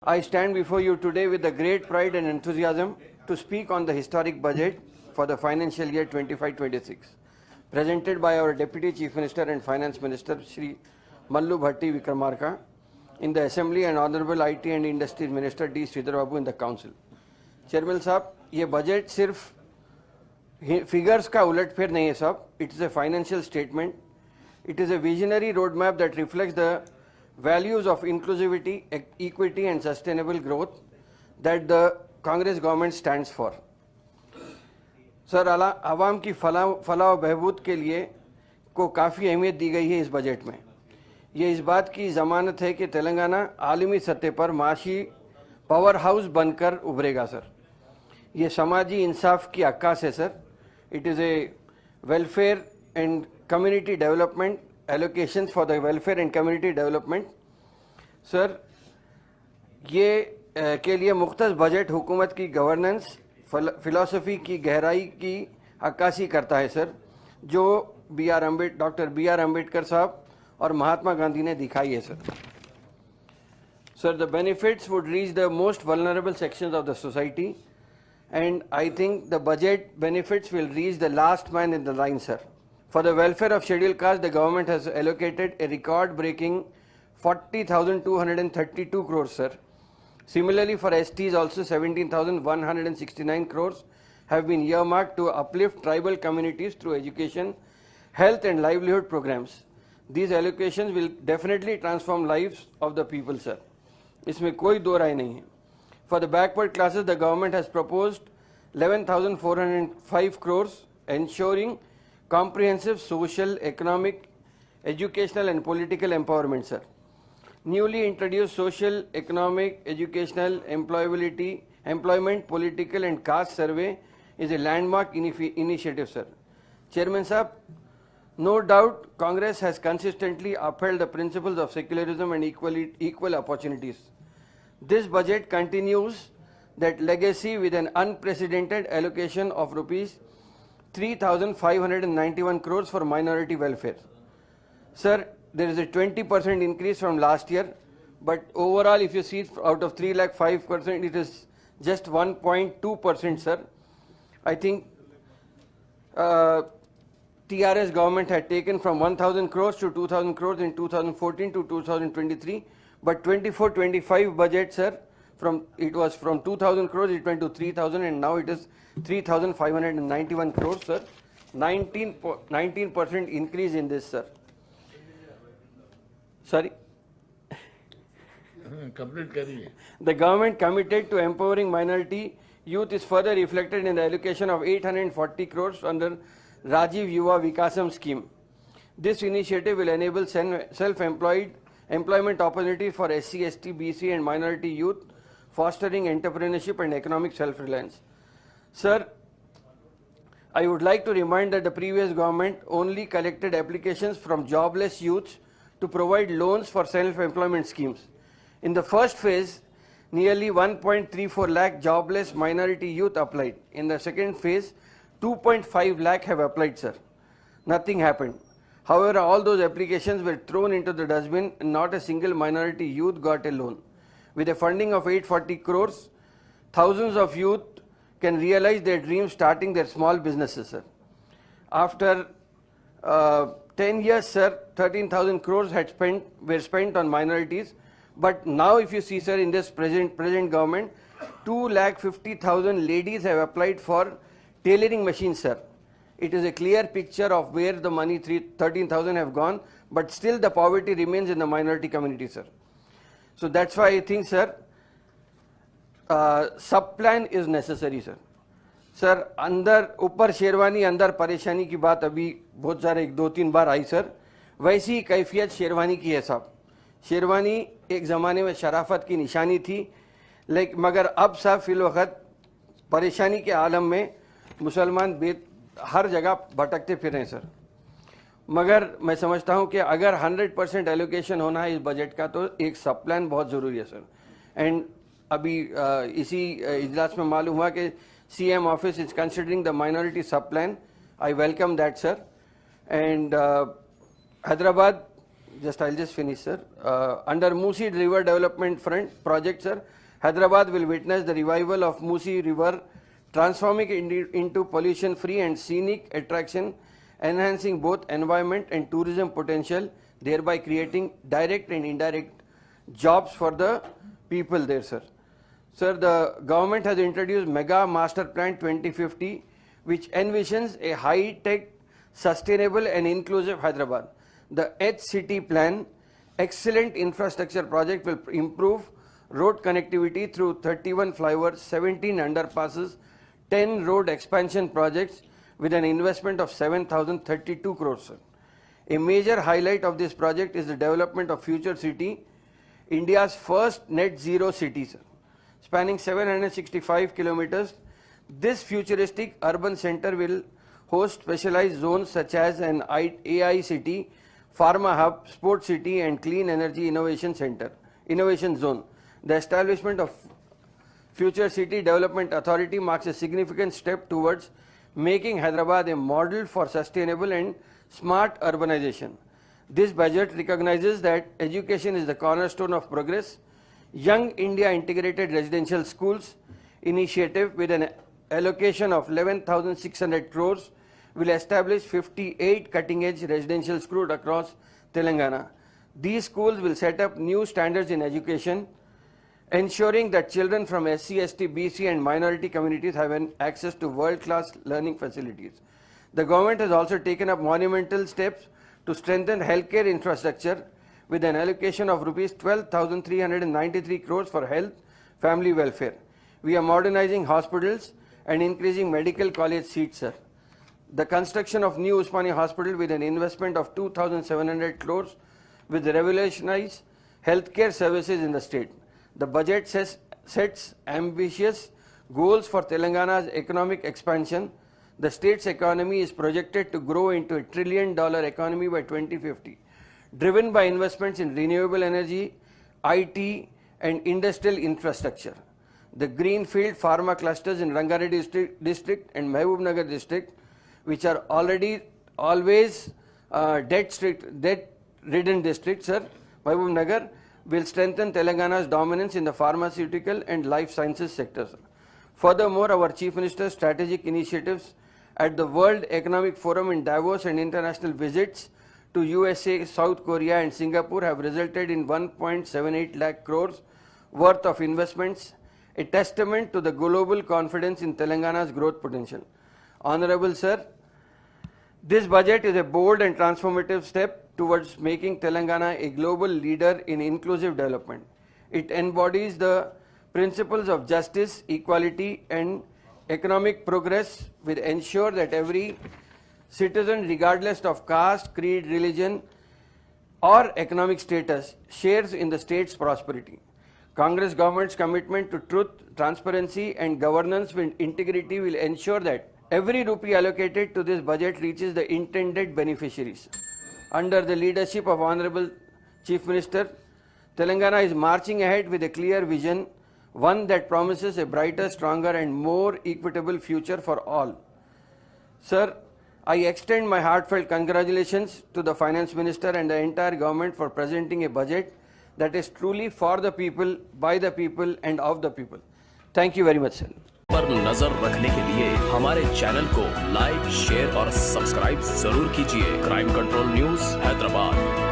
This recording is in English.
I stand before you today with a great pride and enthusiasm to speak on the historic budget for the financial year 25-26, presented by our Deputy Chief Minister and Finance Minister, Shri Mallu Bhatti Vikramarka, in the Assembly, and Honorable IT and Industries Minister D. Sridhar Babu in the Council. Chairman साहब, ये budget सिर्फ figures का उलटफेर नहीं है साहब. It is a financial statement. It is a visionary roadmap that reflects the values of inclusivity, equity and sustainable growth that the Congress government stands for. Sir, आवाम की फलाह बहबूद के लिए को काफ़ी अहमियत दी गई है इस बजट में. ये इस बात की ज़मानत है कि तेलंगाना आलमी सतह पर माशी पावर हाउस बनकर उभरेगा सर. ये समाजी इंसाफ की अक्कास है sir. It is a welfare and community development allocations for the welfare and community development. Sir, ये के लिए मुख्तस बजट हुकूमत की गवर्नेंस फिलॉसफी की गहराई की अक्कासी करता है सर, जो डॉक्टर बी आर अम्बेडकर साहब और महात्मा गांधी ने दिखाई है sir. Sir, the benefits would reach the most vulnerable sections of the society, and I think the budget benefits will reach the last man in the line, sir. For the welfare of scheduled castes, the government has allocated a record-breaking 40,232 crores, sir. Similarly, for STs also 17,169 crores have been earmarked to uplift tribal communities through education, health and livelihood programs. These allocations will definitely transform lives of the people, sir. इसमें कोई दो राय नहीं है. For the backward classes, the government has proposed 11,405 crores, ensuring comprehensive social, economic, educational and political empowerment, sir. Newly introduced social, economic, educational, employment, political and caste survey is a landmark initiative, sir. Chairman Sahab, no doubt Congress has consistently upheld the principles of secularism and equal opportunities. This budget continues that legacy with an unprecedented allocation of rupees 3,591 crores for minority welfare. Sir, there is a 20% increase from last year, but overall if you see out of 3,05%, it is just 1.2%, sir. I think TRS government had taken from 1,000 crores to 2,000 crores in 2014 to 2023, but 24-25 budget, sir, it was from 2,000 crores, it went to 3,000, and now it is 3,591 crores, sir. 19% increase in this, sir. Sorry. The government committed to empowering minority youth is further reflected in the allocation of 840 crores under Rajiv Yuva Vikasam scheme. This initiative will enable employment opportunities for SC, ST, BC and minority youth, fostering entrepreneurship and economic self-reliance. Sir, I would like to remind that the previous government only collected applications from jobless youths to provide loans for self-employment schemes. In the first phase, nearly 1.34 lakh jobless minority youth applied. In the second phase, 2.5 lakh have applied, sir. Nothing happened. However, all those applications were thrown into the dustbin and not a single minority youth got a loan. With a funding of 840 crores, thousands of youth can realize their dreams starting their small businesses, sir. After 10 years, sir, 13,000 crores were spent on minorities. But now if you see, sir, in this present government, 2,50,000 ladies have applied for tailoring machines, sir. It is a clear picture of where the money 13,000 have gone, but still the poverty remains in the minority community, sir. So that's why I think, sir, sub-plan is necessary, sir. Sir, अंदर ऊपर शेरवानी अंदर परेशानी की बात अभी बहुत सारे 1-2-3 बार आई, sir. वैसी ही कैफियत शेरवानी की है साहब. शेरवानी एक ज़माने में शराफत की निशानी थी, लेकिन मगर अब साहब फिल वक्त परेशानी के आलम में मुसलमान हर जगह भटकते फिर रहे हैं, सर. मगर मैं समझता हूं कि अगर 100% एलोकेशन होना है इस बजट का, तो एक सब प्लान बहुत ज़रूरी है, सर. एंड अभी इसी इजलास में मालूम हुआ कि CM office is considering the minority sub plan. I welcome that, sir. And Hyderabad I'll just finish, sir. Under Musi River Development Front project, sir, Hyderabad will witness the revival of Musi River, transforming it into pollution-free and scenic attraction, enhancing both environment and tourism potential, thereby creating direct and indirect jobs for the people there, sir. Sir, the government has introduced Mega Master Plan 2050, which envisions a high-tech, sustainable and inclusive Hyderabad. The H-City plan, excellent infrastructure project, will improve road connectivity through 31 flyovers, 17 underpasses, 10 road expansion projects with an investment of 7,032 crores, sir. A major highlight of this project is the development of Future City, India's first net zero city, sir. Spanning 765 kilometers, this futuristic urban center will host specialized zones such as an AI city, pharma hub, sports city and clean energy innovation zone. The establishment of Future City Development Authority marks a significant step towards making Hyderabad a model for sustainable and smart urbanization. This budget recognizes that education is the cornerstone of progress. Young India Integrated Residential Schools initiative with an allocation of 11,600 crores will establish 58 cutting-edge residential schools across Telangana. These schools will set up new standards in education, ensuring that children from SC, ST, BC and minority communities have access to world-class learning facilities. The government has also taken up monumental steps to strengthen healthcare infrastructure with an allocation of rupees 12,393 crores for health, family welfare. We are modernizing hospitals and increasing medical college seats, sir. The construction of new Usmania Hospital with an investment of 2,700 crores will revolutionize healthcare services in the state. The budget sets ambitious goals for Telangana's economic expansion. The state's economy is projected to grow into a $1 trillion economy by 2050, driven by investments in renewable energy, IT and industrial infrastructure. The greenfield pharma clusters in Rangareddy district and Mahbub Nagar district, which are already always debt-ridden districts, sir, Mahbub Nagar, will strengthen Telangana's dominance in the pharmaceutical and life sciences sectors. Furthermore, our Chief Minister's strategic initiatives at the World Economic Forum in Davos and international visits to USA, South Korea and Singapore have resulted in 1.78 lakh crores worth of investments, a testament to the global confidence in Telangana's growth potential. Honorable Sir, this budget is a bold and transformative step towards making Telangana a global leader in inclusive development. It embodies the principles of justice, equality and economic progress will ensure that every citizen, regardless of caste, creed, religion or economic status, shares in the state's prosperity. Congress government's commitment to truth, transparency and governance with integrity will ensure that every rupee allocated to this budget reaches the intended beneficiaries. Under the leadership of Honorable Chief Minister, Telangana is marching ahead with a clear vision, one that promises a brighter, stronger and more equitable future for all. Sir, I extend my heartfelt congratulations to the Finance Minister and the entire government for presenting a budget that is truly for the people, by the people and of the people. Thank you very much, sir. पर नजर रखने के लिए हमारे channel को like, share और subscribe जरूर कीजिए। Crime control news Hyderabad.